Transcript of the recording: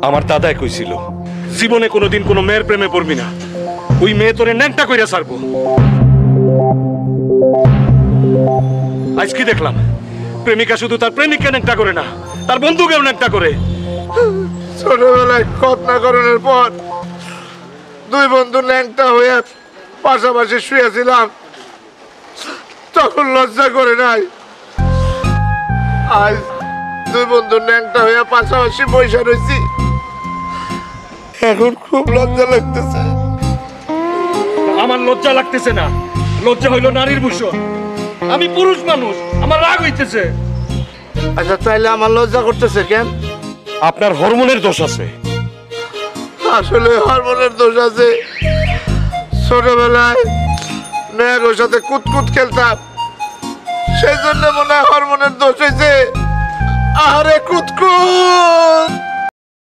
আমার দাদাই কইছিল জীবনে কোনোদিন কোনো মেয়ের প্রেমে পড়বি না, ওই মেয়ে তোরে ন্যাংটা কইরা ছাড়বো। আজ কি দেখলাম, প্রেমিকা শুধু তার প্রেমিককে ন্যাংটা করে না, তার বন্ধুকেও ন্যাংটা করে। ছোটবেলায় ঘটনাকরণের পর দুই বন্ধু ন্যাংটা হয়ে পাশাপাশি শুয়েছিলাম, তখন লজ্জা করে নাই। আজ দুই বন্ধু ন্যাংটা হয়ে পাশাপাশি বসে রয়েছি, এখন খুব লজ্জা লাগতেছে। আমার লজ্জা লাগতেছে না, লজ্জা হইল নারীর ভূষণ। আমি পুরুষ মানুষ, আমার রাগ হইতেছে। আচ্ছা তাইলে আমার লজ্জা করতেছে কেন? আপনার হরমোনের দোষ আছে। আসলে হরমোনের দোষ আছে। ছোটবেলায় মেয়ের সাথে কুতকুত খেলতাম, সেই জন্য মনে হয় হরমোনের দোষ হয়েছে। আরে কুতকুত